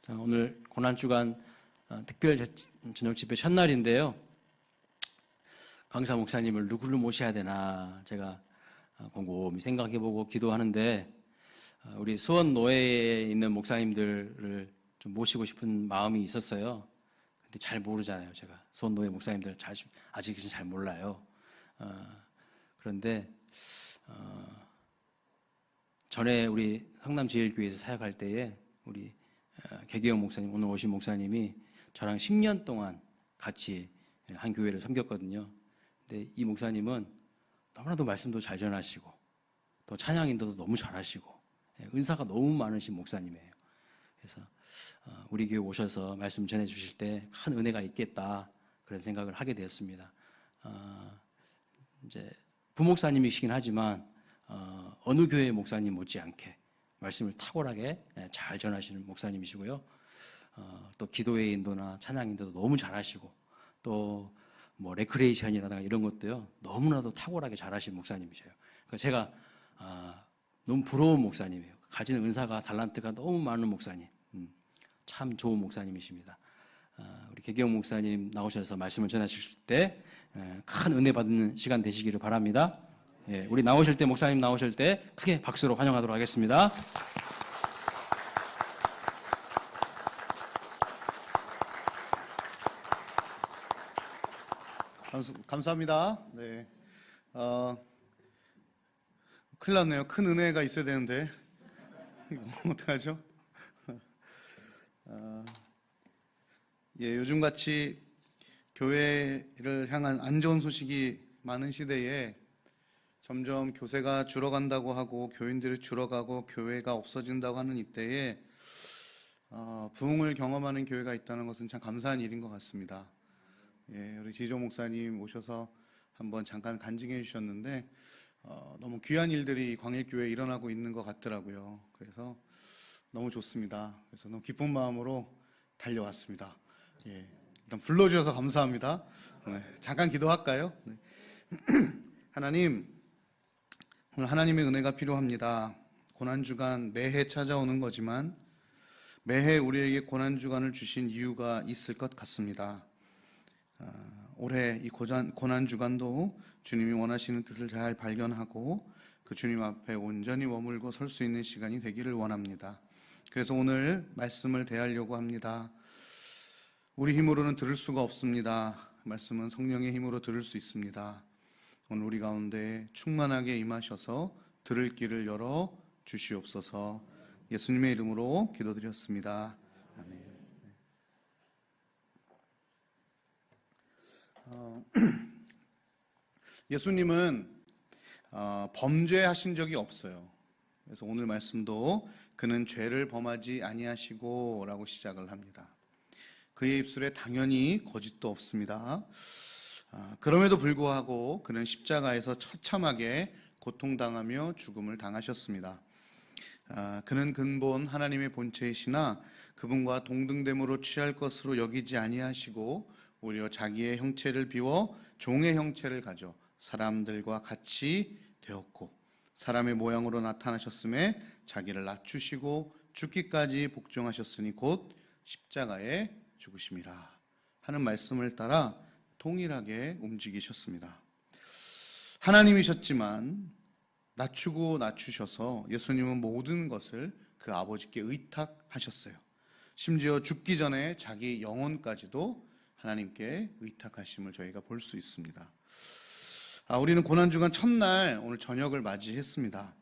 자, 오늘 고난주간 특별 저녁 집회 첫날인데요. 강사 목사님을 누구를 모셔야 되나 제가 곰곰이 생각해보고 기도하는데 우리 수원 노예에 있는 목사님들을 좀 모시고 싶은 마음이 있었어요. 근데 잘 모르잖아요. 제가 수원 노예 목사님들 아직은 잘 몰라요. 그런데 전에 우리 성남제일교회에서 사역할 때에 우리 개기영 목사님, 오늘 오신 목사님이 저랑 10년 동안 같이 한 교회를 섬겼거든요. 근데 이 목사님은 너무나도 말씀도 잘 전하시고 또 찬양 인도도 너무 잘하시고 은사가 너무 많으신 목사님이에요. 그래서 우리 교회 오셔서 말씀 전해주실 때 큰 은혜가 있겠다 그런 생각을 하게 되었습니다. 이제 부목사님이시긴 하지만 어느 교회 목사님 못지않게 말씀을 탁월하게 잘 전하시는 목사님이시고요. 또 기도의 인도나 찬양 인도도 너무 잘하시고 또 뭐 레크레이션이라든가 이런 것도요 너무나도 탁월하게 잘하시는 목사님이셔요. 그러니까 제가 너무 부러운 목사님이에요. 가진 은사가 달란트가 너무 많은 목사님, 참 좋은 목사님이십니다. 우리 개기영 목사님 나오셔서 말씀을 전하실 때 큰 은혜 받는 시간 되시기를 바랍니다. 예, 우리 나오실 때 목사님 나오실 때 크게 박수로 환영하도록 하겠습니다. 감사합니다. 네, 큰일 났네요. 큰 은혜가 있어야 되는데 이거 어떡하죠? 예, 요즘같이 교회를 향한 안 좋은 소식이 많은 시대에 점점 교세가 줄어간다고 하고 교인들이 줄어가고 교회가 없어진다고 하는 이때에 부흥을 경험하는 교회가 있다는 것은 참 감사한 일인 것 같습니다. 예, 우리 지조 목사님 오셔서 한번 잠깐 간증해 주셨는데 너무 귀한 일들이 광일교회에 일어나고 있는 것 같더라고요. 그래서 너무 좋습니다. 그래서 너무 기쁜 마음으로 달려왔습니다. 예, 일단 불러주셔서 감사합니다. 네, 잠깐 기도할까요? 네. 하나님, 오늘 하나님의 은혜가 필요합니다. 고난주간 매해 찾아오는 거지만 매해 우리에게 고난주간을 주신 이유가 있을 것 같습니다. 올해 이 고난주간도 주님이 원하시는 뜻을 잘 발견하고 그 주님 앞에 온전히 머물고 설 수 있는 시간이 되기를 원합니다. 그래서 오늘 말씀을 대하려고 합니다. 우리 힘으로는 들을 수가 없습니다. 말씀은 성령의 힘으로 들을 수 있습니다. 오늘 우리 가운데 충만하게 임하셔서 들을 길을 열어 주시옵소서. 예수님의 이름으로 기도드렸습니다. 아멘. 예수님은 범죄하신 적이 없어요. 그래서 오늘 말씀도 그는 죄를 범하지 아니하시고 라고 시작을 합니다. 그의 입술에 당연히 거짓도 없습니다. 그럼에도 불구하고 그는 십자가에서 처참하게 고통당하며 죽음을 당하셨습니다. 그는 근본 하나님의 본체이시나 그분과 동등됨으로 취할 것으로 여기지 아니하시고 오히려 자기의 형체를 비워 종의 형체를 가져 사람들과 같이 되었고 사람의 모양으로 나타나셨음에 자기를 낮추시고 죽기까지 복종하셨으니 곧 십자가에 죽으심이라 하는 말씀을 따라 동일하게 움직이셨습니다. 하나님이셨지만 낮추고 낮추셔서 예수님은 모든 것을 그 아버지께 의탁하셨어요. 심지어 죽기 전에 자기 영혼까지도 하나님께 의탁하심을 저희가 볼 수 있습니다. 우리는 고난주간 첫날 오늘 저녁을 맞이했습니다.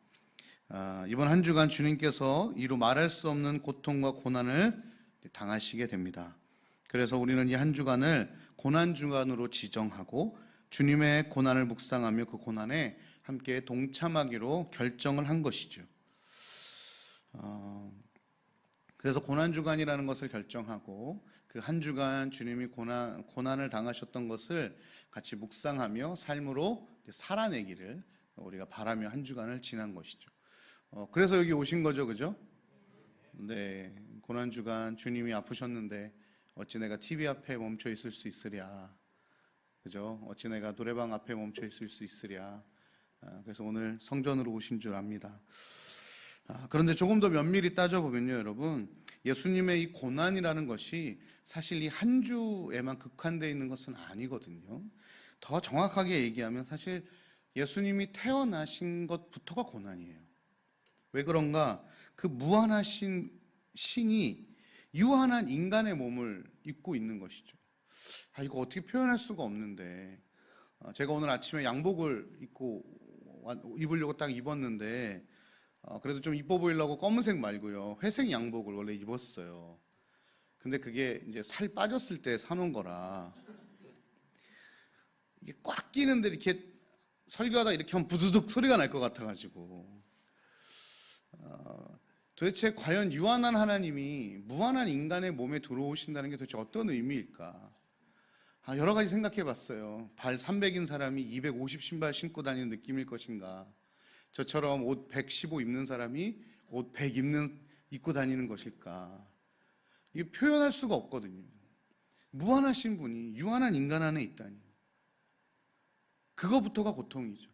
이번 한 주간 주님께서 이루 말할 수 없는 고통과 고난을 당하시게 됩니다. 그래서 우리는 이 한 주간을 고난주간으로 지정하고 주님의 고난을 묵상하며 그 고난에 함께 동참하기로 결정을 한 것이죠. 그래서 고난주간이라는 것을 결정하고 그 한 주간 주님이 고난을 당하셨던 것을 같이 묵상하며 삶으로 살아내기를 우리가 바라며 한 주간을 지난 것이죠. 그래서 여기 오신 거죠, 그죠? 네, 고난주간 주님이 아프셨는데 어찌 내가 TV 앞에 멈춰 있을 수 있으랴, 그죠? 어찌 내가 노래방 앞에 멈춰 있을 수 있으랴. 그래서 오늘 성전으로 오신 줄 압니다. 그런데 조금 더 면밀히 따져보면요, 여러분, 예수님의 이 고난이라는 것이 사실 이 한 주에만 국한되어 있는 것은 아니거든요. 더 정확하게 얘기하면 사실 예수님이 태어나신 것부터가 고난이에요. 왜 그런가? 그 무한하신 신이 유한한 인간의 몸을 입고 있는 것이죠. 이거 어떻게 표현할 수가 없는데, 제가 오늘 아침에 양복을 입으려고 딱 입었는데, 그래도 좀 이뻐 보이려고 검은색 말고요, 회색 양복을 원래 입었어요. 근데 그게 이제 살 빠졌을 때 사놓은 거라 이게 꽉 끼는데 이렇게 설교하다 이렇게 하면 부두둑 소리가 날 것 같아가지고, 도대체 과연 유한한 하나님이 무한한 인간의 몸에 들어오신다는 게 도대체 어떤 의미일까? 여러 가지 생각해 봤어요. 발 300인 사람이 250 신발 신고 다니는 느낌일 것인가? 저처럼 옷 115 입는 사람이 옷 100 입고 다니는 것일까? 이게 표현할 수가 없거든요. 무한하신 분이 유한한 인간 안에 있다니. 그거부터가 고통이죠.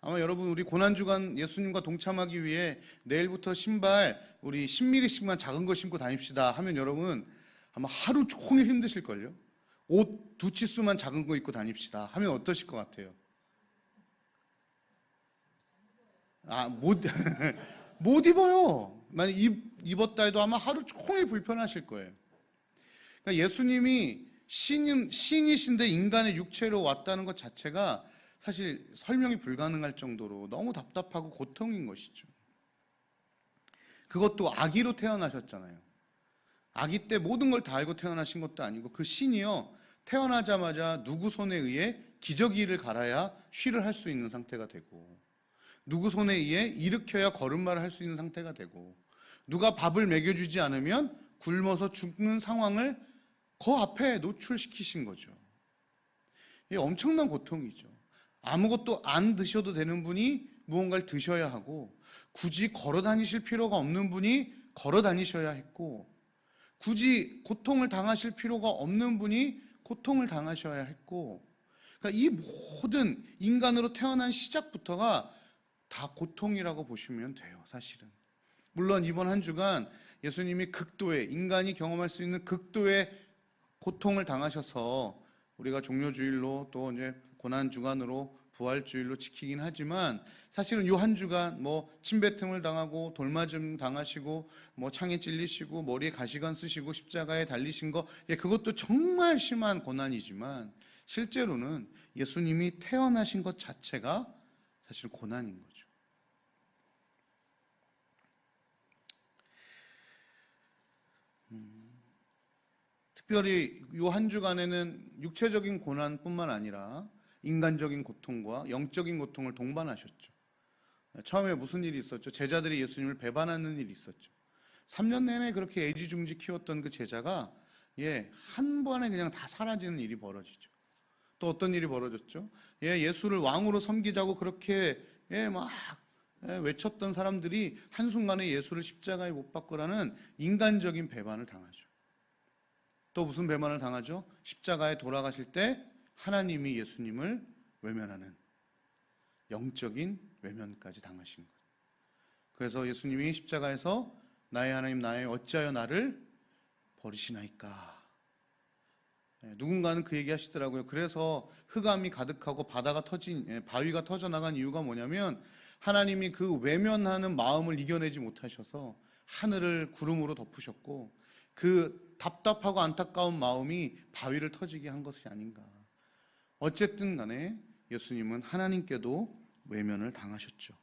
아마 여러분, 우리 고난주간 예수님과 동참하기 위해 내일부터 신발 우리 10mm씩만 작은 거 신고 다닙시다 하면 여러분 아마 하루 종일 힘드실걸요. 옷 두 치수만 작은 거 입고 다닙시다 하면 어떠실 것 같아요? 못 입어요. 만약 입었다 해도 아마 하루 종일 불편하실 거예요. 그러니까 예수님이 신이신데 인간의 육체로 왔다는 것 자체가 사실 설명이 불가능할 정도로 너무 답답하고 고통인 것이죠. 그것도 아기로 태어나셨잖아요. 아기 때 모든 걸 다 알고 태어나신 것도 아니고, 그 신이요, 태어나자마자 누구 손에 의해 기저귀를 갈아야 쉬를 할 수 있는 상태가 되고, 누구 손에 의해 일으켜야 걸음마를 할 수 있는 상태가 되고, 누가 밥을 먹여주지 않으면 굶어서 죽는 상황을 그 앞에 노출시키신 거죠. 이게 엄청난 고통이죠. 아무것도 안 드셔도 되는 분이 무언가를 드셔야 하고, 굳이 걸어 다니실 필요가 없는 분이 걸어 다니셔야 했고, 굳이 고통을 당하실 필요가 없는 분이 고통을 당하셔야 했고, 그러니까 이 모든 인간으로 태어난 시작부터가 다 고통이라고 보시면 돼요, 사실은. 물론 이번 한 주간 예수님이 극도의, 인간이 경험할 수 있는 극도의 고통을 당하셔서 우리가 종료주일로 또 이제 고난주간으로 부활주일로 지키긴 하지만, 사실은 이 한 주간 침뱉음을 당하고 돌맞음 당하시고 창에 찔리시고 머리에 가시관 쓰시고 십자가에 달리신 거, 그것도 정말 심한 고난이지만 실제로는 예수님이 태어나신 것 자체가 사실 고난인 거죠. 특별히 이 한 주간에는 육체적인 고난뿐만 아니라 인간적인 고통과 영적인 고통을 동반하셨죠. 처음에 무슨 일이 있었죠? 제자들이 예수님을 배반하는 일이 있었죠. 3년 내내 그렇게 애지중지 키웠던 그 제자가 한 번에 그냥 다 사라지는 일이 벌어지죠. 또 어떤 일이 벌어졌죠? 예수를 왕으로 섬기자고 그렇게 막 외쳤던 사람들이 한순간에 예수를 십자가에 못 박으라는 인간적인 배반을 당하죠. 또 무슨 배반을 당하죠? 십자가에 돌아가실 때 하나님이 예수님을 외면하는 영적인 외면까지 당하신 거예요. 그래서 예수님이 십자가에서 나의 하나님 나의 어찌하여 나를 버리시나이까. 누군가는 그 얘기 하시더라고요. 그래서 흑암이 가득하고 바위가 터져나간 이유가 뭐냐면, 하나님이 그 외면하는 마음을 이겨내지 못하셔서 하늘을 구름으로 덮으셨고, 그 답답하고 안타까운 마음이 바위를 터지게 한 것이 아닌가. 어쨌든 간에 예수님은 하나님께도 외면을 당하셨죠.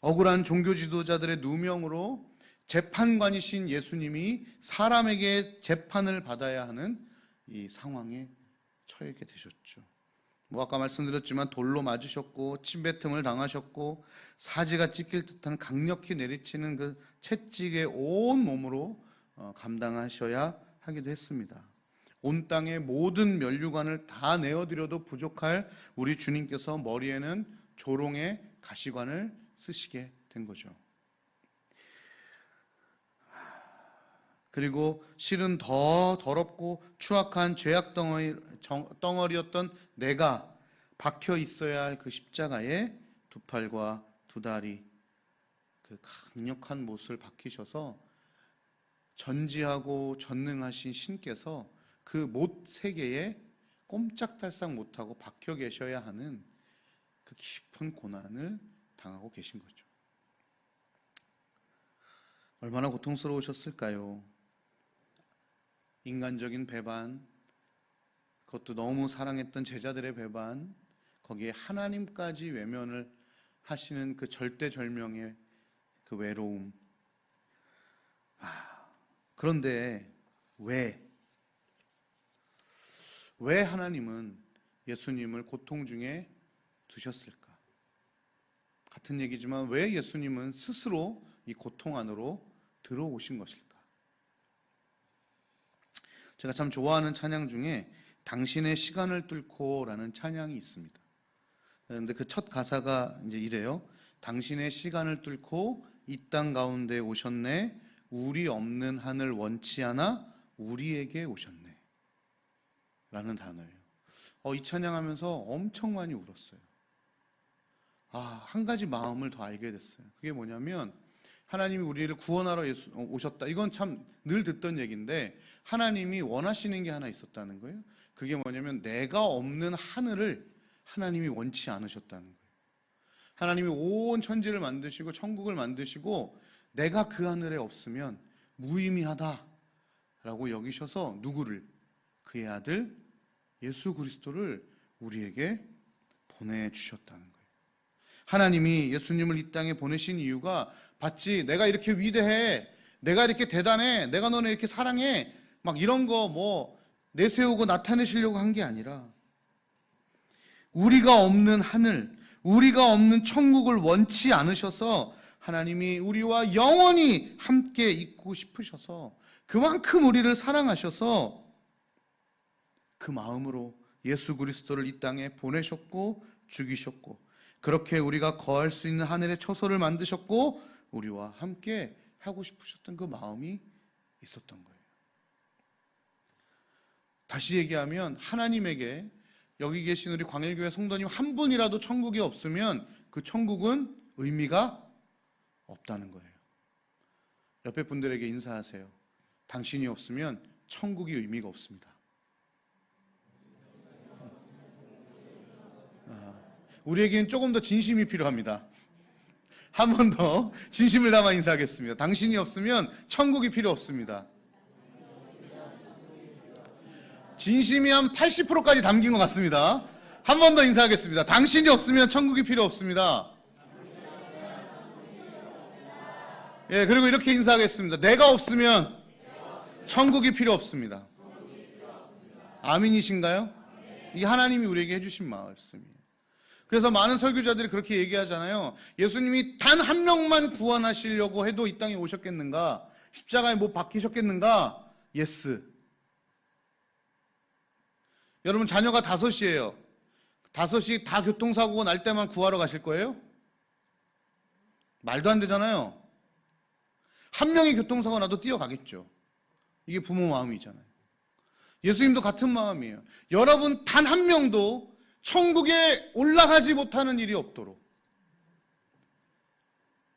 억울한 종교 지도자들의 누명으로 재판관이신 예수님이 사람에게 재판을 받아야 하는 이 상황에 처하게 되셨죠. 아까 말씀드렸지만 돌로 맞으셨고 침뱉음을 당하셨고 사지가 찢길 듯한 강력히 내리치는 그 채찍에 온 몸으로 감당하셔야 하기도 했습니다. 온 땅의 모든 면류관을 다 내어드려도 부족할 우리 주님께서 머리에는 조롱의 가시관을 쓰시게 된 거죠. 그리고 실은 더 더럽고 추악한 죄악 덩어리였던 내가 박혀 있어야 할 그 십자가에 두 팔과 두 다리, 그 강력한 못을 박히셔서 전지하고 전능하신 신께서 그 못 세계에 꼼짝달싹 못하고 박혀 계셔야 하는 그 깊은 고난을 당하고 계신 거죠. 얼마나 고통스러우셨을까요? 인간적인 배반, 그것도 너무 사랑했던 제자들의 배반, 거기에 하나님까지 외면을 하시는 그 절대절명의 그 외로움. 그런데 왜 하나님은 예수님을 고통 중에 두셨을까? 같은 얘기지만 왜 예수님은 스스로 이 고통 안으로 들어오신 것일까? 제가 참 좋아하는 찬양 중에 당신의 시간을 뚫고라는 찬양이 있습니다. 그런데 그 첫 가사가 이제 이래요. 당신의 시간을 뚫고 이 땅 가운데 오셨네. 우리 없는 하늘 원치 않아 우리에게 오셨네. 라는 단어예요. 이 찬양하면서 엄청 많이 울었어요. 한 가지 마음을 더 알게 됐어요. 그게 뭐냐면 하나님이 우리를 구원하러 오셨다. 이건 참 늘 듣던 얘기인데 하나님이 원하시는 게 하나 있었다는 거예요. 그게 뭐냐면 내가 없는 하늘을 하나님이 원치 않으셨다는 거예요. 하나님이 온 천지를 만드시고 천국을 만드시고 내가 그 하늘에 없으면 무의미하다라고 여기셔서 누구를? 그의 아들 예수 그리스도를 우리에게 보내주셨다는 거예요. 하나님이 예수님을 이 땅에 보내신 이유가 봤지 내가 이렇게 위대해, 내가 이렇게 대단해, 내가 너네 이렇게 사랑해 막 이런 거 뭐 내세우고 나타내시려고 한 게 아니라 우리가 없는 하늘, 우리가 없는 천국을 원치 않으셔서 하나님이 우리와 영원히 함께 있고 싶으셔서 그만큼 우리를 사랑하셔서 그 마음으로 예수 그리스도를 이 땅에 보내셨고 죽이셨고 그렇게 우리가 거할 수 있는 하늘의 처소를 만드셨고 우리와 함께 하고 싶으셨던 그 마음이 있었던 거예요. 다시 얘기하면 하나님에게 여기 계신 우리 광일교회 성도님 한 분이라도 천국에 없으면 그 천국은 의미가 없다는 거예요. 옆에 분들에게 인사하세요. 당신이 없으면 천국이 의미가 없습니다. 우리에게는 조금 더 진심이 필요합니다. 한 번 더 진심을 담아 인사하겠습니다. 당신이 없으면 천국이 필요 없습니다. 진심이 한 80%까지 담긴 것 같습니다. 한 번 더 인사하겠습니다. 당신이 없으면 천국이 필요 없습니다. 예, 그리고 이렇게 인사하겠습니다. 내가 없으면 천국이 필요 없습니다. 아멘이신가요? 이게 하나님이 우리에게 해주신 말씀이에요. 그래서 많은 설교자들이 그렇게 얘기하잖아요. 예수님이 단 한 명만 구원하시려고 해도 이 땅에 오셨겠는가? 십자가에 못 박히셨겠는가? 예스. 여러분 자녀가 5이에요. 5이 다 교통사고가 날 때만 구하러 가실 거예요? 말도 안 되잖아요. 한 명이 교통사고 나도 뛰어가겠죠. 이게 부모 마음이잖아요. 예수님도 같은 마음이에요. 여러분 단 한 명도 천국에 올라가지 못하는 일이 없도록.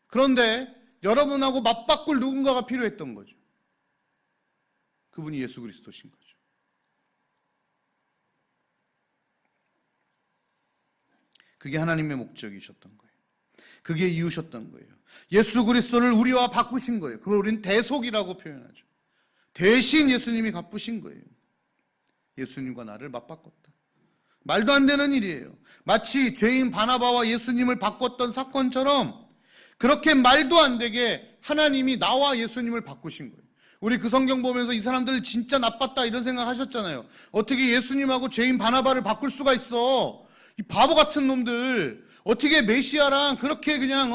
그런데 여러분하고 맞바꿀 누군가가 필요했던 거죠. 그분이 예수 그리스도신 거죠. 그게 하나님의 목적이셨던 거예요. 그게 이유셨던 거예요. 예수 그리스도를 우리와 바꾸신 거예요. 그걸 우리는 대속이라고 표현하죠. 대신 예수님이 갚으신 거예요. 예수님과 나를 맞바꿨다. 말도 안 되는 일이에요. 마치 죄인 바나바와 예수님을 바꿨던 사건처럼 그렇게 말도 안 되게 하나님이 나와 예수님을 바꾸신 거예요. 우리 그 성경 보면서 이 사람들 진짜 나빴다 이런 생각 하셨잖아요. 어떻게 예수님하고 죄인 바나바를 바꿀 수가 있어? 이 바보 같은 놈들 어떻게 메시아랑 그렇게 그냥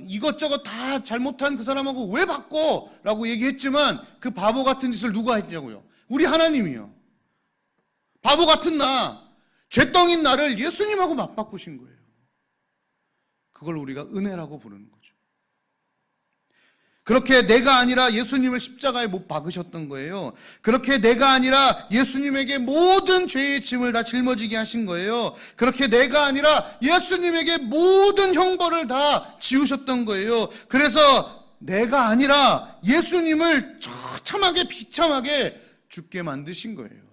이것저것 다 잘못한 그 사람하고 왜 바꿔? 라고 얘기했지만 그 바보 같은 짓을 누가 했냐고요? 우리 하나님이요. 바보 같은 나, 죄덩인 나를 예수님하고 맞바꾸신 거예요. 그걸 우리가 은혜라고 부르는 거죠. 그렇게 내가 아니라 예수님을 십자가에 못 박으셨던 거예요. 그렇게 내가 아니라 예수님에게 모든 죄의 짐을 다 짊어지게 하신 거예요. 그렇게 내가 아니라 예수님에게 모든 형벌을 다 지우셨던 거예요. 그래서 내가 아니라 예수님을 처참하게 비참하게 죽게 만드신 거예요.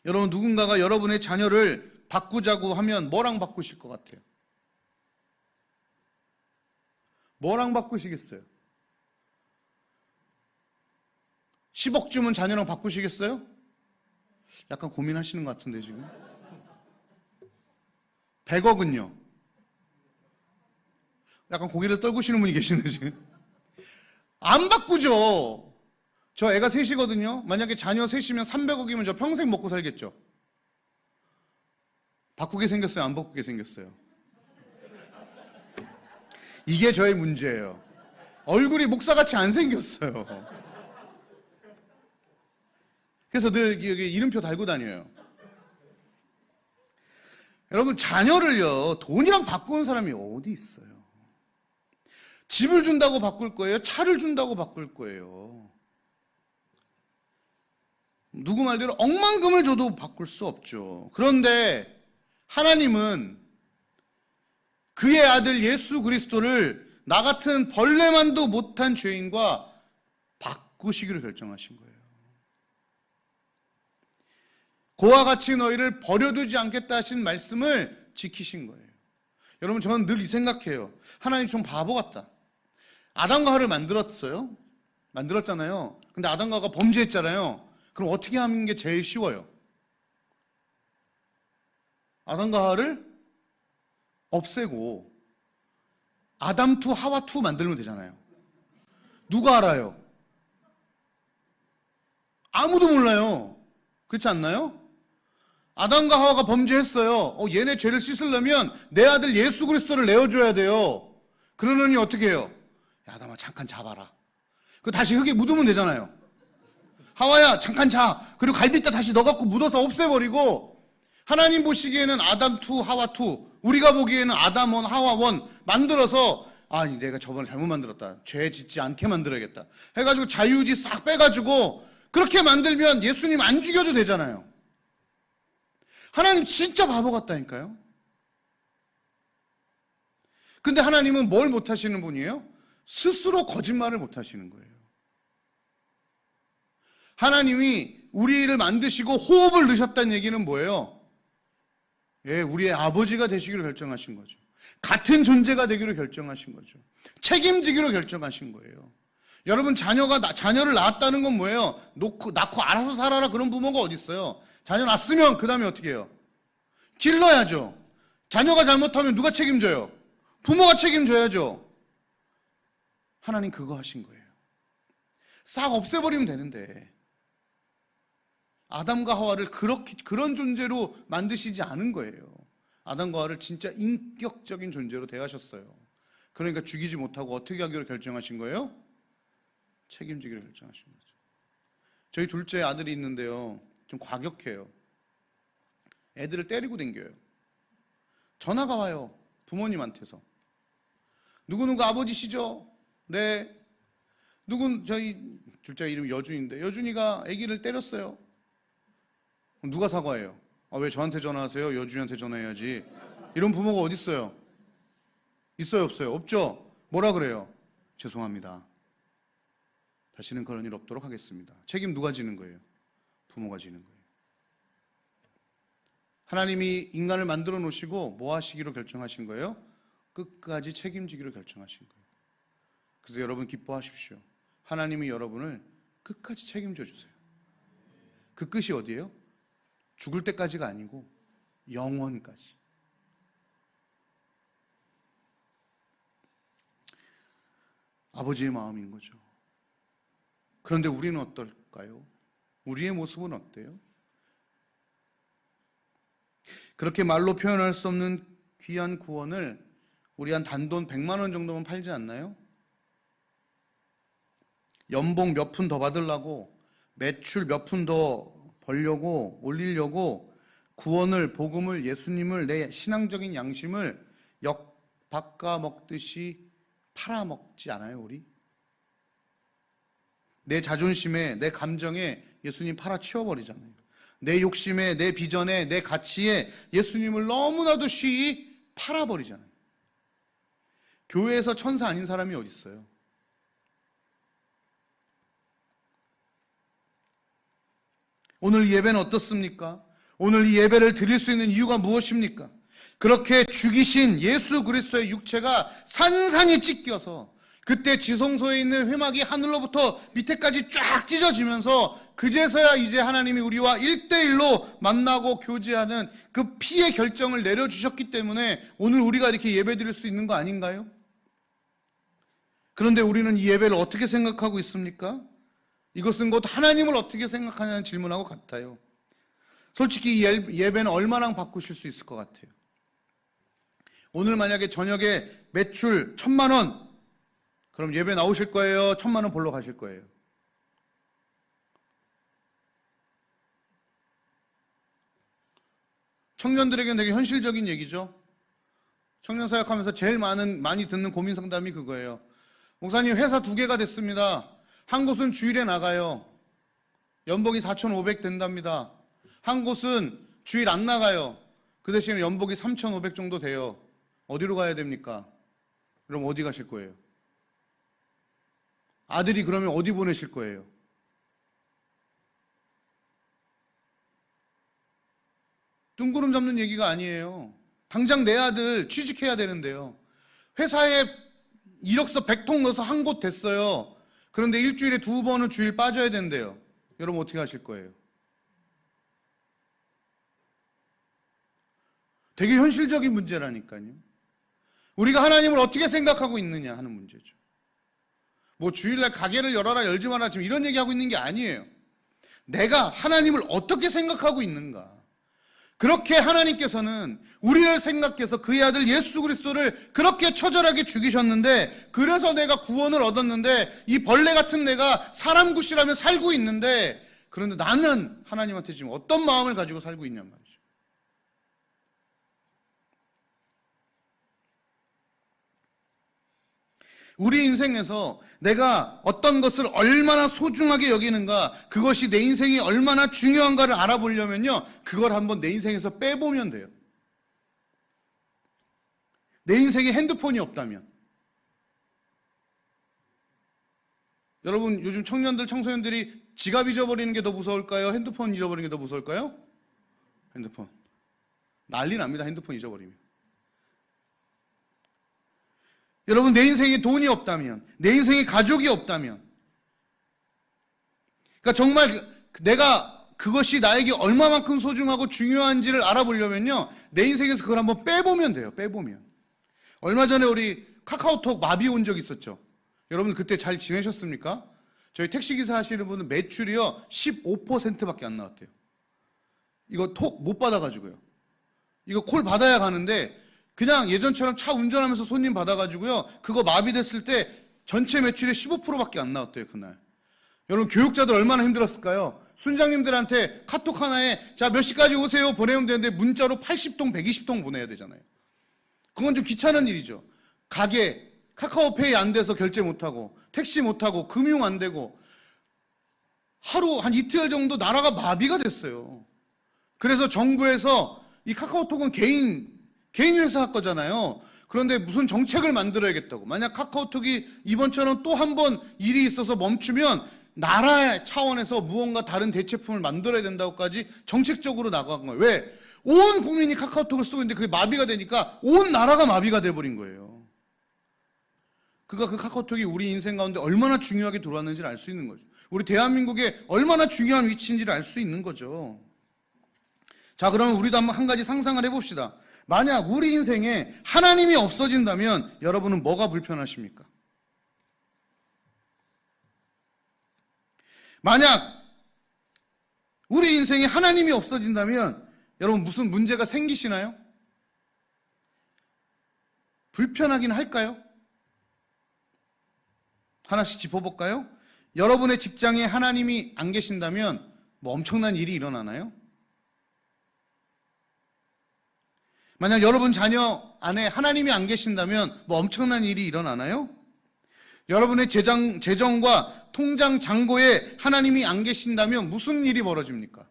여러분, 누군가가 여러분의 자녀를 바꾸자고 하면 뭐랑 바꾸실 것 같아요? 뭐랑 바꾸시겠어요? 10억 주면 자녀랑 바꾸시겠어요? 약간 고민하시는 것 같은데 지금. 100억은요? 약간 고개를 떨구시는 분이 계시는데 지금. 안 바꾸죠. 저 애가 셋이거든요. 만약에 자녀 셋이면 300억이면 저 평생 먹고 살겠죠. 바꾸게 생겼어요? 안 바꾸게 생겼어요? 이게 저의 문제예요. 얼굴이 목사같이 안 생겼어요. 그래서 늘 여기 이름표 달고 다녀요. 여러분, 자녀를요, 돈이랑 바꾸는 사람이 어디 있어요? 집을 준다고 바꿀 거예요? 차를 준다고 바꿀 거예요? 누구 말대로 억만금을 줘도 바꿀 수 없죠. 그런데 하나님은 그의 아들 예수 그리스도를 나 같은 벌레만도 못한 죄인과 바꾸시기로 결정하신 거예요. 그와 같이 너희를 버려두지 않겠다 하신 말씀을 지키신 거예요. 여러분, 저는 늘 이 생각해요. 하나님 좀 바보 같다. 아담과 하와를 만들었어요. 만들었잖아요. 근데 아담과 하와가 범죄했잖아요. 그럼 어떻게 하는 게 제일 쉬워요? 아담과 하와를 없애고 아담 투 하와 투 만들면 되잖아요. 누가 알아요? 아무도 몰라요. 그렇지 않나요? 아담과 하와가 범죄했어요. 얘네 죄를 씻으려면 내 아들 예수 그리스도를 내어줘야 돼요. 그러느니 어떻게 해요? 야, 아담아, 잠깐 자봐라. 그 다시 흙에 묻으면 되잖아요. 하와야, 잠깐 자. 그리고 갈빗대 다시 넣어갖고 묻어서 없애버리고, 하나님 보시기에는 아담 투 하와 투, 우리가 보기에는 아담 원 하와 원 만들어서, 아니 내가 저번에 잘못 만들었다, 죄 짓지 않게 만들어야겠다 해가지고 자유의지 싹 빼가지고 그렇게 만들면 예수님 안 죽여도 되잖아요. 하나님 진짜 바보 같다니까요. 근데 하나님은 뭘 못하시는 분이에요? 스스로 거짓말을 못하시는 거예요. 하나님이 우리를 만드시고 호흡을 넣으셨다는 얘기는 뭐예요? 예, 우리의 아버지가 되시기로 결정하신 거죠. 같은 존재가 되기로 결정하신 거죠. 책임지기로 결정하신 거예요. 여러분, 자녀를 낳았다는 건 뭐예요? 낳고 알아서 살아라 그런 부모가 어디 있어요? 자녀 낳았으면 그 다음에 어떻게 해요? 길러야죠. 자녀가 잘못하면 누가 책임져요? 부모가 책임져야죠. 하나님 그거 하신 거예요. 싹 없애버리면 되는데 아담과 하와를 그런 존재로 만드시지 않은 거예요. 아담과 하와를 진짜 인격적인 존재로 대하셨어요. 그러니까 죽이지 못하고 어떻게 하기로 결정하신 거예요? 책임지기로 결정하신 거죠. 저희 둘째 아들이 있는데요, 좀 과격해요. 애들을 때리고 댕겨요. 전화가 와요, 부모님한테서. 누구누구 아버지시죠? 네. 저희 둘째 이름 여준인데 여준이가 아기를 때렸어요. 누가 사과해요? 왜 저한테 전화하세요? 여준이한테 전화해야지. 이런 부모가 어디 있어요? 있어요, 없어요? 없죠? 뭐라 그래요? 죄송합니다. 다시는 그런 일 없도록 하겠습니다. 책임 누가 지는 거예요? 부모가 지는 거예요. 하나님이 인간을 만들어 놓으시고 뭐 하시기로 결정하신 거예요? 끝까지 책임지기로 결정하신 거예요. 그래서 여러분 기뻐하십시오. 하나님이 여러분을 끝까지 책임져 주세요. 그 끝이 어디예요? 죽을 때까지가 아니고 영원까지. 아버지의 마음인 거죠. 그런데 우리는 어떨까요? 우리의 모습은 어때요? 그렇게 말로 표현할 수 없는 귀한 구원을 우리 한 단돈 100만 원 정도면 팔지 않나요? 연봉 몇 푼 더 받으려고, 매출 몇 푼 더 벌려고, 올리려고 구원을, 복음을, 예수님을, 내 신앙적인 양심을 바꿔 먹듯이 팔아먹지 않아요, 우리? 내 자존심에, 내 감정에 예수님 팔아치워버리잖아요. 내 욕심에, 내 비전에, 내 가치에 예수님을 너무나도 쉬이 팔아버리잖아요. 교회에서 천사 아닌 사람이 어디 있어요? 오늘 예배는 어떻습니까? 오늘 이 예배를 드릴 수 있는 이유가 무엇입니까? 그렇게 죽이신 예수 그리스도의 육체가 산산이 찢겨서 그때 지성소에 있는 회막이 하늘로부터 밑에까지 쫙 찢어지면서 그제서야 이제 하나님이 우리와 1대1로 만나고 교제하는 그 피의 결정을 내려주셨기 때문에 오늘 우리가 이렇게 예배 드릴 수 있는 거 아닌가요? 그런데 우리는 이 예배를 어떻게 생각하고 있습니까? 이것은 곧 하나님을 어떻게 생각하냐는 질문하고 같아요. 솔직히 이 예배는 얼마나 바꾸실 수 있을 것 같아요? 오늘 만약에 저녁에 매출 1,000만 원, 그럼 예배 나오실 거예요? 1,000만 원 벌러 가실 거예요? 청년들에게는 되게 현실적인 얘기죠. 청년 사역하면서 제일 많이 듣는 고민 상담이 그거예요. 목사님, 회사 2개가 됐습니다. 한 곳은 주일에 나가요. 연봉이 4,500 된답니다. 한 곳은 주일 안 나가요. 그 대신에 연봉이 3,500 정도 돼요. 어디로 가야 됩니까? 그럼 어디 가실 거예요? 아들이 그러면 어디 보내실 거예요? 뜬구름 잡는 얘기가 아니에요. 당장 내 아들 취직해야 되는데요. 회사에 이력서 100통 넣어서 한 곳 됐어요. 그런데 일주일에 2번은 주일 빠져야 된대요. 여러분 어떻게 하실 거예요? 되게 현실적인 문제라니까요. 우리가 하나님을 어떻게 생각하고 있느냐 하는 문제죠. 뭐 주일날 가게를 열어라 열지 마라 지금 이런 얘기하고 있는 게 아니에요. 내가 하나님을 어떻게 생각하고 있는가. 그렇게 하나님께서는 우리를 생각해서 그의 아들 예수 그리스도를 그렇게 처절하게 죽이셨는데, 그래서 내가 구원을 얻었는데 이 벌레 같은 내가 사람 굿이라면 살고 있는데, 그런데 나는 하나님한테 지금 어떤 마음을 가지고 살고 있냔 말이죠. 우리 인생에서 내가 어떤 것을 얼마나 소중하게 여기는가, 그것이 내 인생이 얼마나 중요한가를 알아보려면요, 그걸 한번 내 인생에서 빼보면 돼요. 내 인생에 핸드폰이 없다면. 여러분 요즘 청년들, 청소년들이 지갑 잊어버리는 게 더 무서울까요? 핸드폰 잊어버리는 게 더 무서울까요? 핸드폰. 난리 납니다, 핸드폰 잊어버리면. 여러분, 내 인생에 돈이 없다면, 내 인생에 가족이 없다면, 그러니까 정말 내가 그것이 나에게 얼마만큼 소중하고 중요한지를 알아보려면요, 내 인생에서 그걸 한번 빼보면 돼요. 빼보면. 얼마 전에 우리 카카오톡 마비 온 적 있었죠. 여러분 그때 잘 지내셨습니까? 저희 택시기사 하시는 분은 매출이요 15%밖에 안 나왔대요. 이거 톡 못 받아가지고요. 이거 콜 받아야 가는데 그냥 예전처럼 차 운전하면서 손님 받아가지고요, 그거 마비됐을 때 전체 매출의 15%밖에 안 나왔대요, 그날. 여러분 교육자들 얼마나 힘들었을까요? 순장님들한테 카톡 하나에 자 몇 시까지 오세요 보내면 되는데 문자로 80통 120통 보내야 되잖아요. 그건 좀 귀찮은 일이죠. 가게 카카오페이 안 돼서 결제 못하고, 택시 못하고, 금융 안 되고, 하루 한 이틀 정도 나라가 마비가 됐어요. 그래서 정부에서 이 카카오톡은 개인 회사 거잖아요. 그런데 무슨 정책을 만들어야겠다고. 만약 카카오톡이 이번처럼 또 한 번 일이 있어서 멈추면 나라 차원에서 무언가 다른 대체품을 만들어야 된다고까지 정책적으로 나간 거예요. 왜? 온 국민이 카카오톡을 쓰고 있는데 그게 마비가 되니까 온 나라가 마비가 돼버린 거예요. 그 카카오톡이 우리 인생 가운데 얼마나 중요하게 들어왔는지를 알 수 있는 거죠. 우리 대한민국에 얼마나 중요한 위치인지를 알 수 있는 거죠. 자, 그러면 우리도 한번 한 가지 상상을 해봅시다. 만약 우리 인생에 하나님이 없어진다면 여러분은 뭐가 불편하십니까? 만약 우리 인생에 하나님이 없어진다면 여러분 무슨 문제가 생기시나요? 불편하긴 할까요? 하나씩 짚어볼까요? 여러분의 직장에 하나님이 안 계신다면 뭐 엄청난 일이 일어나나요? 만약 여러분 자녀 안에 하나님이 안 계신다면 뭐 엄청난 일이 일어나나요? 여러분의 재정과 통장 잔고에 하나님이 안 계신다면 무슨 일이 벌어집니까?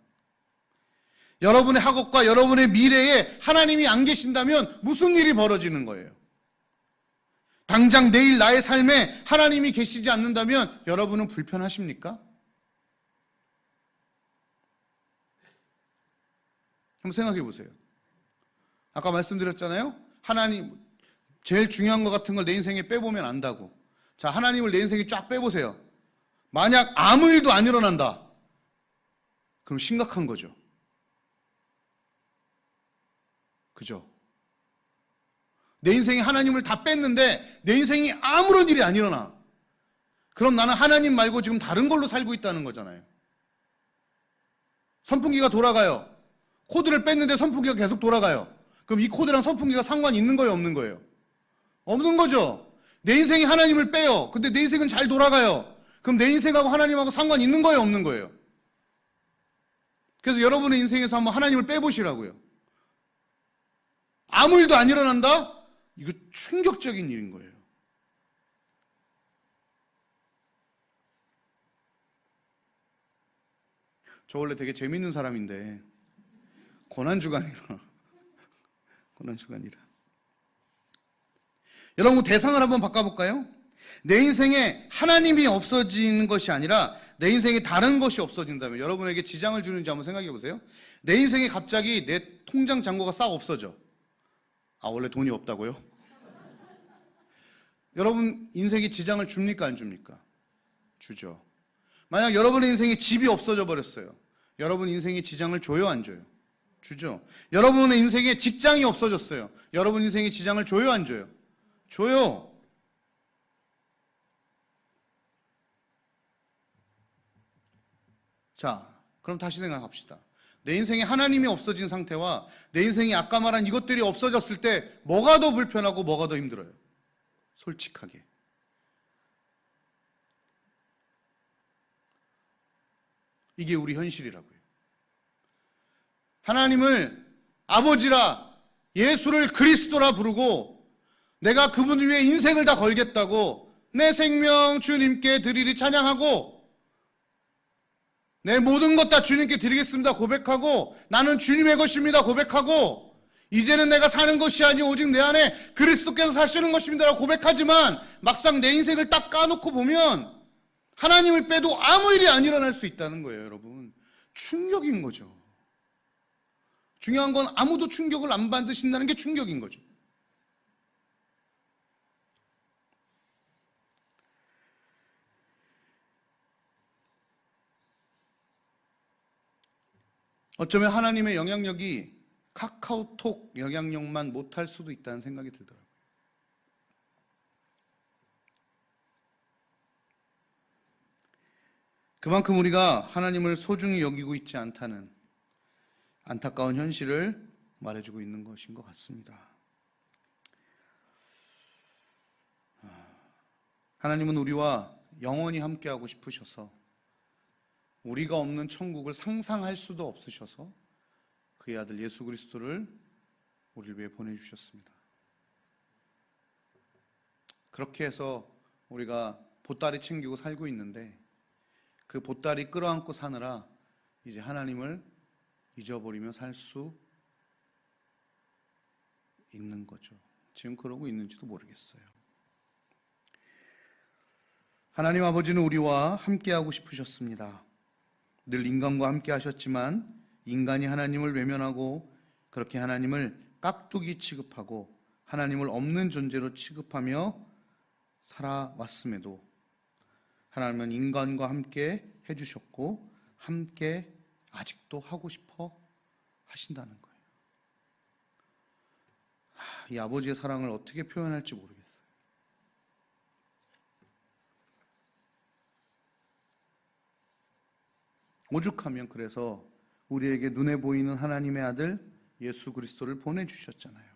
여러분의 학업과 여러분의 미래에 하나님이 안 계신다면 무슨 일이 벌어지는 거예요? 당장 내일 나의 삶에 하나님이 계시지 않는다면 여러분은 불편하십니까? 한번 생각해 보세요. 아까 말씀드렸잖아요. 하나님, 제일 중요한 것 같은 걸 내 인생에 빼보면 안다고. 자, 하나님을 내 인생에 쫙 빼보세요. 만약 아무 일도 안 일어난다. 그럼 심각한 거죠. 그죠? 내 인생에 하나님을 다 뺐는데 내 인생에 아무런 일이 안 일어나. 그럼 나는 하나님 말고 지금 다른 걸로 살고 있다는 거잖아요. 선풍기가 돌아가요. 코드를 뺐는데 선풍기가 계속 돌아가요. 그럼 이 코드랑 선풍기가 상관이 있는 거예요, 없는 거예요? 없는 거죠. 내 인생에 하나님을 빼요. 근데 내 인생은 잘 돌아가요. 그럼 내 인생하고 하나님하고 상관이 있는 거예요, 없는 거예요? 그래서 여러분의 인생에서 한번 하나님을 빼보시라고요. 아무 일도 안 일어난다? 이거 충격적인 일인 거예요. 저 원래 되게 재밌는 사람인데 고난주간이라 여러분 대상을 한번 바꿔볼까요? 내 인생에 하나님이 없어지는 것이 아니라 내 인생에 다른 것이 없어진다면 여러분에게 지장을 주는지 한번 생각해 보세요. 내 인생에 갑자기 내 통장 잔고가 싹 없어져. 아, 원래 돈이 없다고요? 여러분 인생에 지장을 줍니까 안 줍니까? 주죠. 만약 여러분의 인생에 집이 없어져 버렸어요. 여러분 인생에 지장을 줘요 안 줘요? 주죠. 여러분의 인생에 직장이 없어졌어요. 여러분 인생에 지장을 줘요 안 줘요? 줘요. 자, 그럼 다시 생각합시다. 내 인생에 하나님이 없어진 상태와 내 인생에 아까 말한 이것들이 없어졌을 때 뭐가 더 불편하고 뭐가 더 힘들어요? 솔직하게. 이게 우리 현실이라고요. 하나님을 아버지라 예수를 그리스도라 부르고 내가 그분 위에 인생을 다 걸겠다고 내 생명 주님께 드리리 찬양하고 내 모든 것 다 주님께 드리겠습니다 고백하고 나는 주님의 것입니다 고백하고 이제는 내가 사는 것이 아니오 오직 내 안에 그리스도께서 사시는 것입니다라고 고백하지만 막상 내 인생을 딱 까놓고 보면 하나님을 빼도 아무 일이 안 일어날 수 있다는 거예요. 여러분 충격인 거죠. 중요한 건 아무도 충격을 안 받으신다는 게 충격인 거죠. 어쩌면 하나님의 영향력이 카카오톡 영향력만 못할 수도 있다는 생각이 들더라고요. 그만큼 우리가 하나님을 소중히 여기고 있지 않다는 안타까운 현실을 말해주고 있는 것인 것 같습니다. 하나님은 우리와 영원히 함께하고 싶으셔서 우리가 없는 천국을 상상할 수도 없으셔서 그의 아들 예수 그리스도를 우리를 위해 보내주셨습니다. 그렇게 해서 우리가 보따리 챙기고 살고 있는데 그 보따리 끌어안고 사느라 이제 하나님을 잊어버리며 살 수 있는 거죠. 지금 그러고 있는지도 모르겠어요. 하나님 아버지는 우리와 함께하고 싶으셨습니다. 늘 인간과 함께 하셨지만 인간이 하나님을 외면하고 그렇게 하나님을 깍두기 취급하고 하나님을 없는 존재로 취급하며 살아왔음에도 하나님은 인간과 함께 해주셨고 함께 아직도 하고 싶어 하신다는 거예요. 이 아버지의 사랑을 어떻게 표현할지 모르겠어요. 오죽하면 그래서 우리에게 눈에 보이는 하나님의 아들 예수 그리스도를 보내주셨잖아요.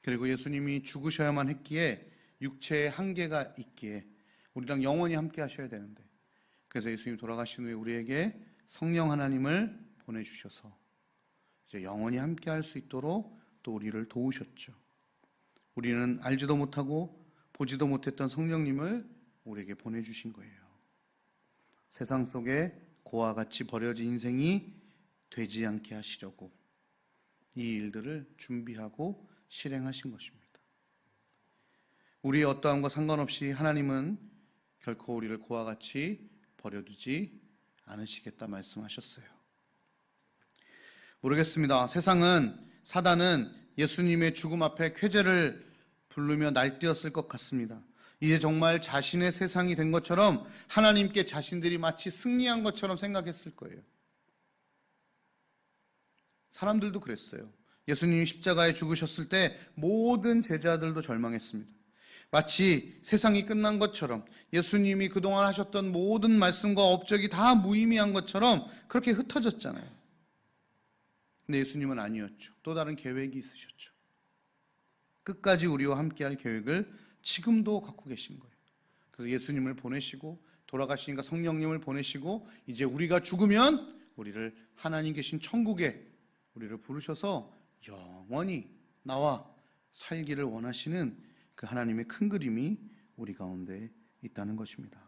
그리고 예수님이 죽으셔야만 했기에 육체의 한계가 있기에 우리랑 영원히 함께 하셔야 되는데 그래서 예수님이 돌아가신 후에 우리에게 성령 하나님을 보내주셔서 이제 영원히 함께 할 수 있도록 또 우리를 도우셨죠. 우리는 알지도 못하고 보지도 못했던 성령님을 우리에게 보내주신 거예요. 세상 속에 고와 같이 버려진 인생이 되지 않게 하시려고 이 일들을 준비하고 실행하신 것입니다. 우리의 어떠함과 상관없이 하나님은 결코 우리를 그와 같이 버려두지 않으시겠다 말씀하셨어요. 모르겠습니다. 사단은 예수님의 죽음 앞에 쾌재를 부르며 날뛰었을 것 같습니다. 이제 정말 자신의 세상이 된 것처럼 하나님께 자신들이 마치 승리한 것처럼 생각했을 거예요. 사람들도 그랬어요. 예수님이 십자가에 죽으셨을 때 모든 제자들도 절망했습니다. 마치 세상이 끝난 것처럼 예수님이 그동안 하셨던 모든 말씀과 업적이 다 무의미한 것처럼 그렇게 흩어졌잖아요. 근데 예수님은 아니었죠. 또 다른 계획이 있으셨죠. 끝까지 우리와 함께할 계획을 지금도 갖고 계신 거예요. 그래서 예수님을 보내시고 돌아가시니까 성령님을 보내시고 이제 우리가 죽으면 우리를 하나님 계신 천국에 우리를 부르셔서 영원히 나와 살기를 원하시는 그 하나님의 큰 그림이 우리 가운데 있다는 것입니다.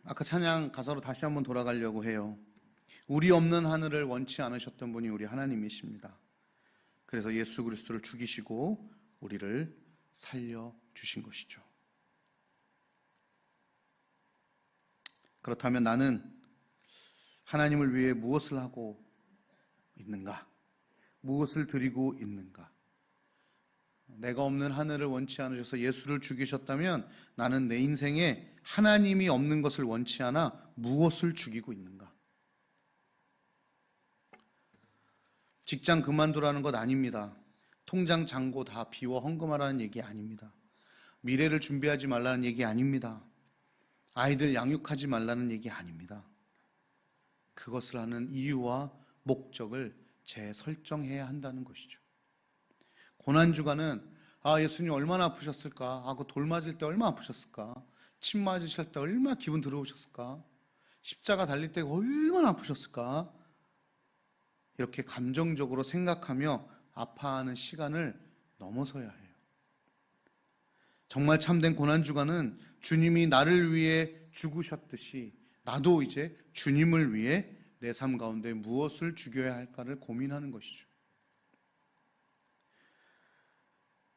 아까 찬양 가사로 다시 한번 돌아가려고 해요. 우리 없는 하늘을 원치 않으셨던 분이 우리 하나님이십니다. 그래서 예수 그리스도를 죽이시고 우리를 살려주신 것이죠. 그렇다면 나는 하나님을 위해 무엇을 하고 있는가? 무엇을 드리고 있는가? 내가 없는 하늘을 원치 않으셔서 예수를 죽이셨다면 나는 내 인생에 하나님이 없는 것을 원치 않아 무엇을 죽이고 있는가? 직장 그만두라는 것 아닙니다. 통장 잔고 다 비워 헌금하라는 얘기 아닙니다. 미래를 준비하지 말라는 얘기 아닙니다. 아이들 양육하지 말라는 얘기 아닙니다. 그것을 하는 이유와 목적을 재설정해야 한다는 것이죠. 고난주간은 예수님 얼마나 아프셨을까? 그 돌 맞을 때 얼마나 아프셨을까? 침 맞으실 때 얼마나 기분 더러우셨을까? 십자가 달릴 때 얼마나 아프셨을까? 이렇게 감정적으로 생각하며 아파하는 시간을 넘어서야 해요. 정말 참된 고난주간은 주님이 나를 위해 죽으셨듯이 나도 이제 주님을 위해 내 삶 가운데 무엇을 죽여야 할까를 고민하는 것이죠.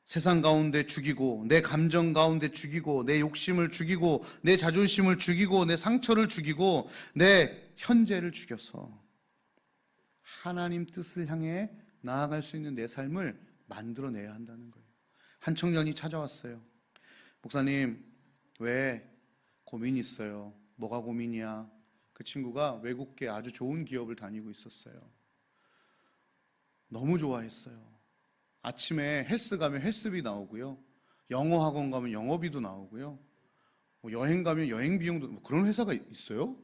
세상 가운데 죽이고 내 감정 가운데 죽이고 내 욕심을 죽이고 내 자존심을 죽이고 내 상처를 죽이고 내 현재를 죽여서 하나님 뜻을 향해 나아갈 수 있는 내 삶을 만들어내야 한다는 거예요. 한 청년이 찾아왔어요. 목사님, 왜 고민이 있어요? 뭐가 고민이야? 그 친구가 외국계 아주 좋은 기업을 다니고 있었어요. 너무 좋아했어요. 아침에 헬스 가면 헬스비 나오고요. 영어 학원 가면 영어비도 나오고요. 여행 가면 여행 비용도, 그런 회사가 있어요?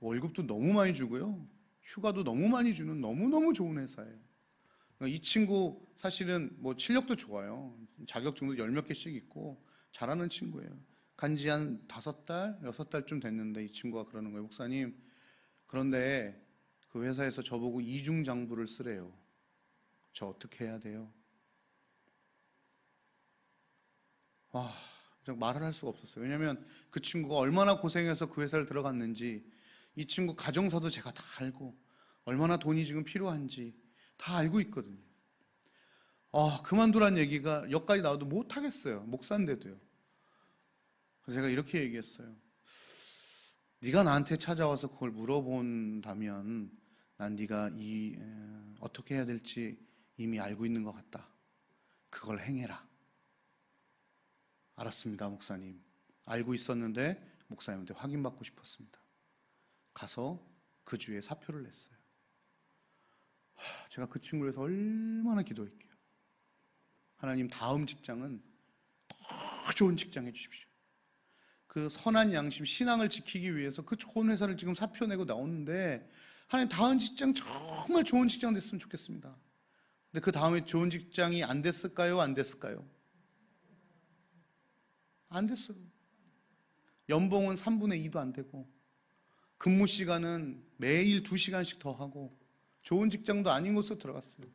월급도 너무 많이 주고요. 휴가도 너무 많이 주는 너무너무 좋은 회사예요. 이 친구 사실은 실력도 좋아요. 자격증도 10몇 개씩 있고 잘하는 친구예요. 간지 한 5달, 6달쯤 됐는데 이 친구가 그러는 거예요. 목사님, 그런데 그 회사에서 저보고 이중장부를 쓰래요. 저 어떻게 해야 돼요? 말을 할 수가 없었어요. 왜냐하면 그 친구가 얼마나 고생해서 그 회사를 들어갔는지, 이 친구 가정사도 제가 다 알고 얼마나 돈이 지금 필요한지 다 알고 있거든요. 그만두란 얘기가 여기까지 나와도 못하겠어요. 목사인데도요. 그래서 제가 이렇게 얘기했어요. 네가 나한테 찾아와서 그걸 물어본다면 난 네가 어떻게 해야 될지 이미 알고 있는 것 같다. 그걸 행해라. 알았습니다, 목사님. 알고 있었는데 목사님한테 확인받고 싶었습니다. 가서 그 주에 사표를 냈어요. 제가 그 친구를 위해서 얼마나 기도할게요. 하나님, 다음 직장은 더 좋은 직장 해주십시오. 그 선한 양심, 신앙을 지키기 위해서 그 좋은 회사를 지금 사표 내고 나오는데 하나님, 다음 직장 정말 좋은 직장 됐으면 좋겠습니다. 근데 그 다음에 좋은 직장이 안 됐을까요? 안 됐을까요? 안 됐어요. 연봉은 3분의 2도 안 되고 근무 시간은 매일 2시간씩 더 하고 좋은 직장도 아닌 곳으로 들어갔어요.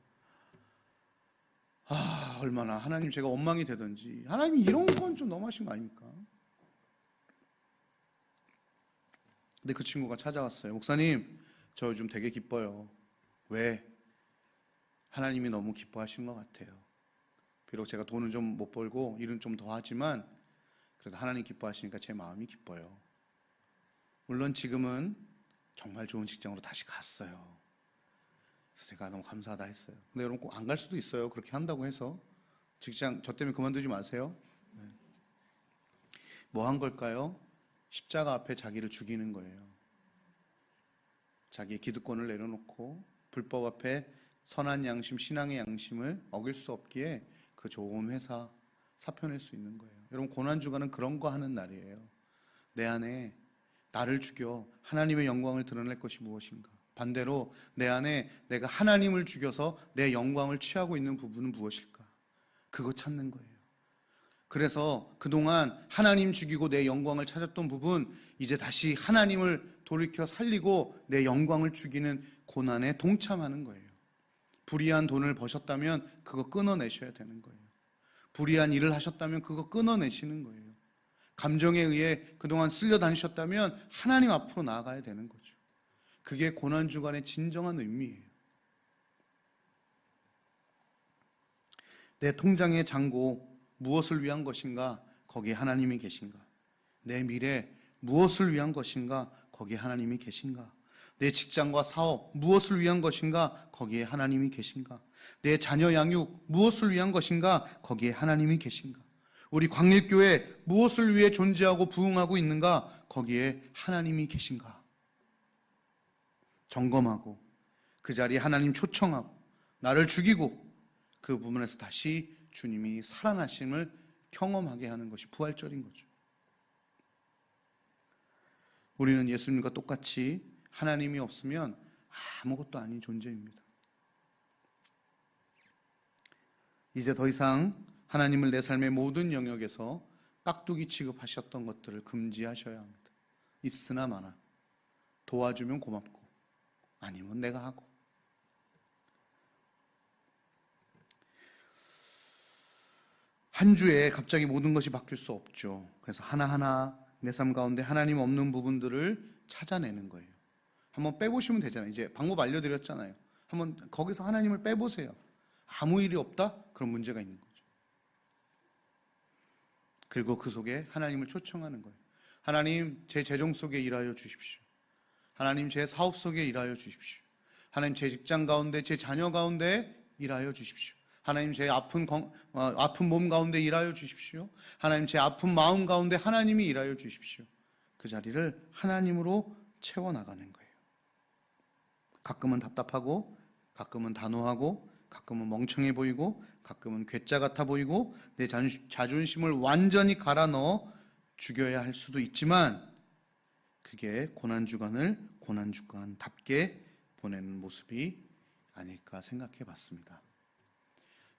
얼마나 하나님, 제가 원망이 되던지. 하나님, 이런 건 좀 너무하신 거 아닙니까? 근데 그 친구가 찾아왔어요. 목사님, 저 요즘 되게 기뻐요. 왜? 하나님이 너무 기뻐하신 것 같아요. 비록 제가 돈은 좀 못 벌고 일은 좀 더 하지만 그래도 하나님 기뻐하시니까 제 마음이 기뻐요. 물론 지금은 정말 좋은 직장으로 다시 갔어요. 그래서 제가 너무 감사하다 했어요. 근데 여러분 꼭 안 갈 수도 있어요. 그렇게 한다고 해서 직장 저 때문에 그만두지 마세요. 뭐 한 걸까요? 십자가 앞에 자기를 죽이는 거예요. 자기의 기득권을 내려놓고 불법 앞에 선한 양심, 신앙의 양심을 어길 수 없기에 그 좋은 회사 사표낼 수 있는 거예요. 여러분 고난주간은 그런 거 하는 날이에요. 내 안에 나를 죽여 하나님의 영광을 드러낼 것이 무엇인가? 반대로 내 안에 내가 하나님을 죽여서 내 영광을 취하고 있는 부분은 무엇일까? 그거 찾는 거예요. 그래서 그동안 하나님 죽이고 내 영광을 찾았던 부분, 이제 다시 하나님을 돌이켜 살리고 내 영광을 죽이는 고난에 동참하는 거예요. 불의한 돈을 버셨다면 그거 끊어내셔야 되는 거예요. 불의한 일을 하셨다면 그거 끊어내시는 거예요. 감정에 의해 그동안 쓸려 다니셨다면 하나님 앞으로 나아가야 되는 거죠. 그게 고난주간의 진정한 의미예요. 내 통장의 잔고 무엇을 위한 것인가? 거기에 하나님이 계신가? 내 미래 무엇을 위한 것인가? 거기에 하나님이 계신가? 내 직장과 사업 무엇을 위한 것인가? 거기에 하나님이 계신가? 내 자녀 양육 무엇을 위한 것인가? 거기에 하나님이 계신가? 우리 광일교회 무엇을 위해 존재하고 부흥하고 있는가? 거기에 하나님이 계신가? 점검하고 그 자리에 하나님 초청하고 나를 죽이고 그 부분에서 다시 주님이 살아나심을 경험하게 하는 것이 부활절인 거죠. 우리는 예수님과 똑같이 하나님이 없으면 아무것도 아닌 존재입니다. 이제 더 이상 하나님을 내 삶의 모든 영역에서 깍두기 취급하셨던 것들을 금지하셔야 합니다. 있으나 마나 도와주면 고맙고 아니면 내가 하고. 한 주에 갑자기 모든 것이 바뀔 수 없죠. 그래서 하나하나 내 삶 가운데 하나님 없는 부분들을 찾아내는 거예요. 한번 빼보시면 되잖아요. 이제 방법 알려드렸잖아요. 한번 거기서 하나님을 빼보세요. 아무 일이 없다? 그런 문제가 있는 거죠. 그리고 그 속에 하나님을 초청하는 거예요. 하나님, 제 재정 속에 일하여 주십시오. 하나님, 제 사업 속에 일하여 주십시오. 하나님, 제 직장 가운데, 제 자녀 가운데 일하여 주십시오. 하나님, 제 아픈 몸 가운데 일하여 주십시오. 하나님, 제 아픈 마음 가운데 하나님이 일하여 주십시오. 그 자리를 하나님으로 채워나가는 거예요. 가끔은 답답하고, 가끔은 단호하고, 가끔은 멍청해 보이고, 가끔은 괴짜 같아 보이고, 내 자존심을 완전히 갈아 넣어 죽여야 할 수도 있지만, 그게 고난주간을 고난주간답게 보내는 모습이 아닐까 생각해 봤습니다.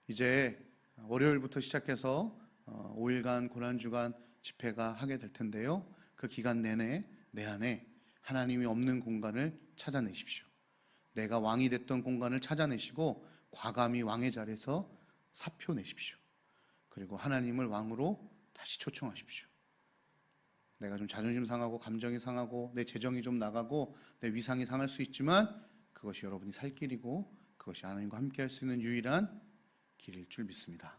이제 월요일부터 시작해서 5일간 고난주간 집회가 하게 될 텐데요. 그 기간 내내 내 안에 하나님이 없는 공간을 찾아내십시오. 내가 왕이 됐던 공간을 찾아내시고 과감히 왕의 자리에서 사표 내십시오. 그리고 하나님을 왕으로 다시 초청하십시오. 내가 좀 자존심 상하고 감정이 상하고 내 재정이 좀 나가고 내 위상이 상할 수 있지만 그것이 여러분이 살 길이고 그것이 하나님과 함께 할 수 있는 유일한 길일 줄 믿습니다.